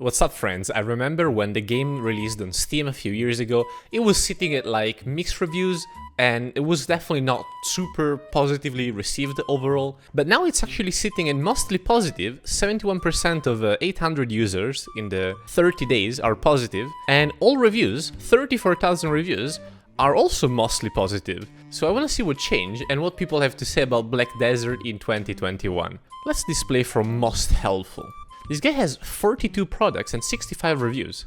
What's up, friends? I remember when the game released on Steam a few years ago, it was sitting at like mixed reviews and it was definitely not super positively received overall, but now it's actually sitting at mostly positive. 71% of 800 users in the 30 days are positive, and all reviews, 34,000 reviews, are also mostly positive. So I want to see what changed and what people have to say about Black Desert in 2021. Let's display from most helpful. This guy has 42 products and 65 reviews.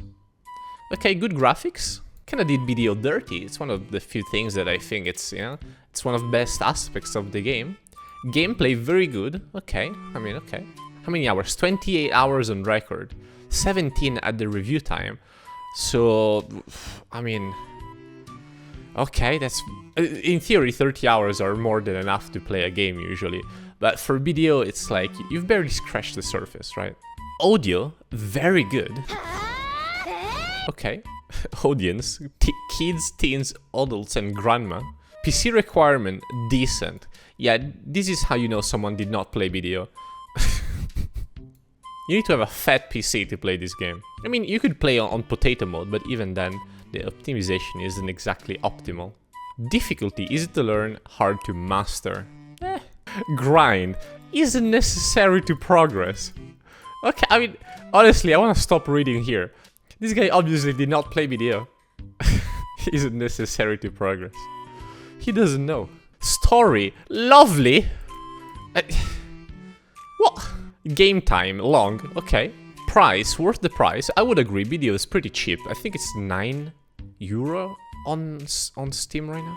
Okay, good graphics. Kinda did video dirty. It's one of the few things that I think it's one of the best aspects of the game. Gameplay very good. Okay. How many hours? 28 hours on record. 17 at the review time. So, okay, that's... In theory, 30 hours are more than enough to play a game usually. But for video, it's like, you've barely scratched the surface, right? Audio, very good. Okay. Audience, kids, teens, adults, and grandma. PC requirement, decent. Yeah, this is how you know someone did not play video. You need to have a fat PC to play this game. I mean, you could play on potato mode, but even then, the optimization isn't exactly optimal. Difficulty, easy to learn, hard to master. Grind, isn't necessary to progress. Okay, I mean, honestly, I want to stop reading here. This guy obviously did not play video. Isn't necessary to progress. He doesn't know. Story, lovely. What? Game time, long, okay. Price, worth the price. I would agree, video is pretty cheap. I think it's €9 on Steam right now.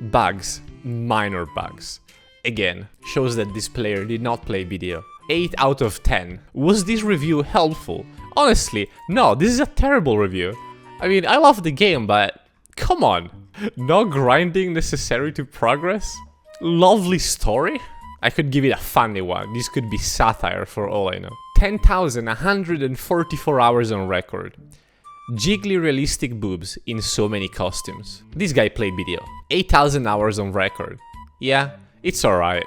Bugs, minor bugs. Again, shows that this player did not play video. 8 out of 10. Was this review helpful? Honestly, no, this is a terrible review. I mean, I love the game, but come on. No grinding necessary to progress? Lovely story? I could give it a funny one. This could be satire for all I know. 10,144 hours on record. Jiggly realistic boobs in so many costumes. This guy played video. 8,000 hours on record. Yeah, it's alright.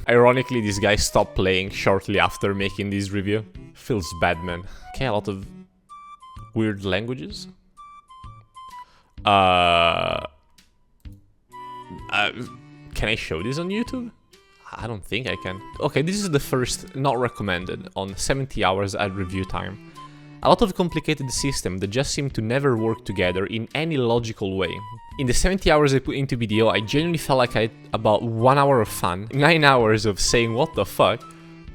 Ironically, this guy stopped playing shortly after making this review. Feels bad, man. Okay, a lot of weird languages. Can I show this on YouTube? I don't think I can. Okay, this is the first not recommended on 70 hours at review time. A lot of complicated system that just seem to never work together in any logical way. In the 70 hours I put into video, I genuinely felt like I had about 1 hour of fun, 9 hours of saying what the fuck,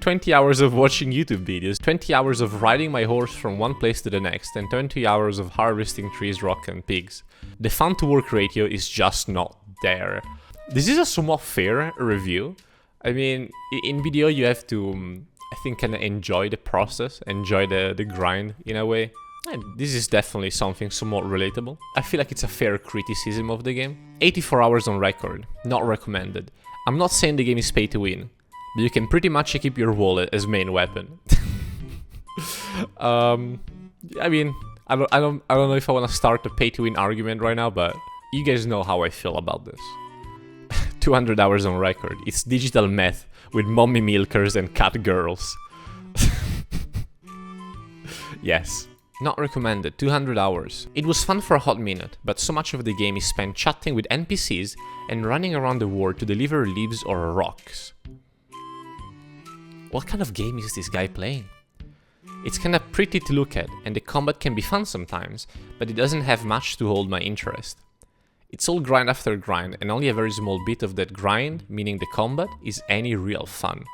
20 hours of watching YouTube videos, 20 hours of riding my horse from one place to the next, and 20 hours of harvesting trees, rock, and pigs. The fun to work ratio is just not there. This is a somewhat fair review. I mean, in video you have to... I think kind of enjoy the process, enjoy the grind in a way. And this is definitely something somewhat relatable. I feel like it's a fair criticism of the game. 84 hours on record, not recommended. I'm not saying the game is pay to win, but you can pretty much keep your wallet as main weapon. I mean, I don't know if I want to start a pay to win argument right now, but you guys know how I feel about this. 200 hours on record. It's digital meth with mommy milkers and cat girls. Yes. Not recommended. 200 hours. It was fun for a hot minute, but so much of the game is spent chatting with NPCs and running around the world to deliver leaves or rocks. What kind of game is this guy playing? It's kinda pretty to look at, and the combat can be fun sometimes, but it doesn't have much to hold my interest. It's all grind after grind, and only a very small bit of that grind, meaning the combat, is any real fun.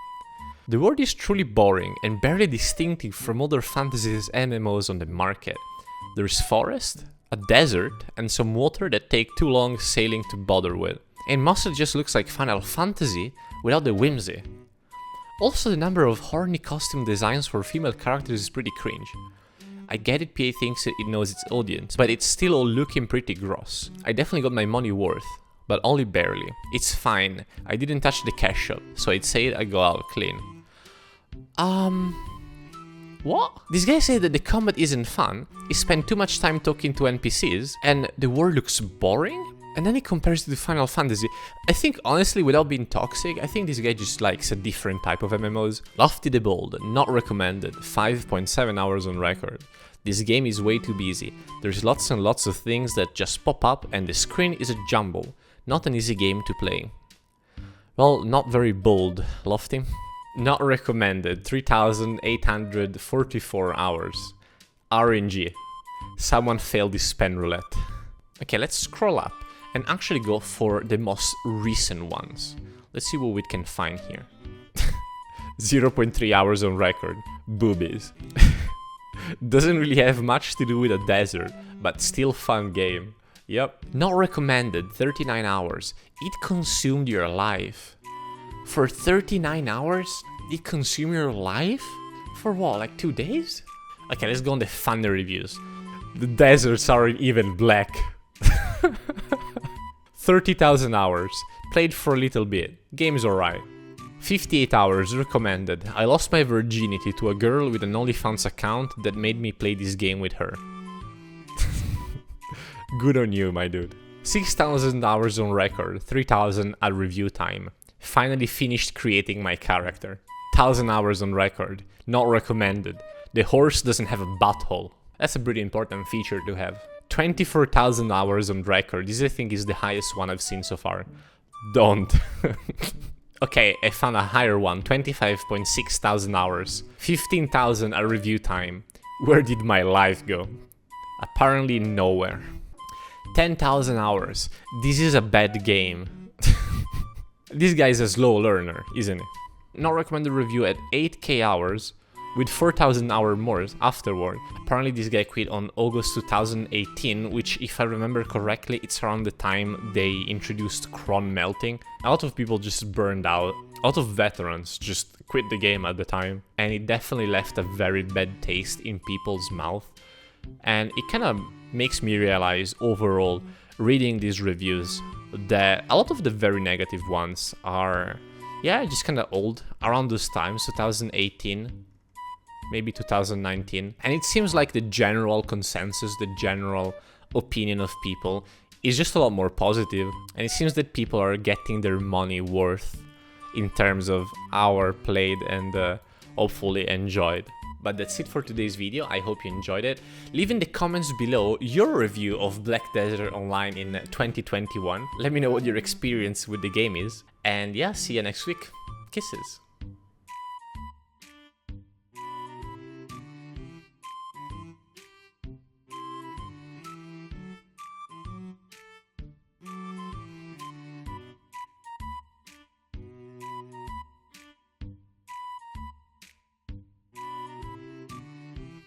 The world is truly boring and barely distinctive from other fantasies MMOs on the market. There's forest, a desert, and some water that take too long sailing to bother with. And mostly just looks like Final Fantasy without the whimsy. Also, the number of horny costume designs for female characters is pretty cringe. I get it, PA thinks it knows its audience, but it's still all looking pretty gross. I definitely got my money worth, but only barely. It's fine, I didn't touch the cash shop, so I'd say I go out clean. What? This guy said that the combat isn't fun, he spent too much time talking to NPCs, and the world looks boring? And then he compares it to Final Fantasy. I think, honestly, without being toxic, I think this guy just likes a different type of MMOs. Lofty the Bold, not recommended, 5.7 hours on record. This game is way too busy. There's lots and lots of things that just pop up and the screen is a jumble. Not an easy game to play. Well, not very bold, Lofty. Not recommended, 3,844 hours. RNG. Someone failed his pen roulette. Okay, let's scroll up and actually go for the most recent ones. Let's see what we can find here. 0.3 hours on record. Boobies. Doesn't really have much to do with a desert, but still fun game. Yep. Not recommended, 39 hours. It consumed your life. For 39 hours? It consumed your life? For what, like 2 days? Okay, let's go on the funny reviews. The deserts aren't even black. 30,000 hours. Played for a little bit. Game's alright. 58 hours recommended. I lost my virginity to a girl with an OnlyFans account that made me play this game with her. Good on you, my dude. 6,000 hours on record, 3,000 at review time. Finally finished creating my character. 1,000 hours on record, not recommended. The horse doesn't have a butthole. That's a pretty important feature to have. 24,000 hours on record. This I think is the highest one I've seen so far. Don't. Okay, I found a higher one, 25.6 thousand hours. 15,000 at review time. Where did my life go? Apparently nowhere. 10,000 hours. This is a bad game. This guy is a slow learner, isn't he? Not recommended review at 8k hours with 4,000 hours more afterward. Apparently this guy quit on August 2018, which if I remember correctly, it's around the time they introduced cron melting. A lot of people just burned out. A lot of veterans just quit the game at the time. And it definitely left a very bad taste in people's mouth. And it kind of makes me realize overall, reading these reviews, that a lot of the very negative ones are, yeah, just kind of old. Around those times, 2018. Maybe 2019, and it seems like the general consensus, the general opinion of people is just a lot more positive, and it seems that people are getting their money worth in terms of hour played and hopefully enjoyed. But that's it for today's video. I hope you enjoyed it. Leave in the comments below your review of Black Desert Online in 2021. Let me know what your experience with the game is, and yeah, see you next week. Kisses.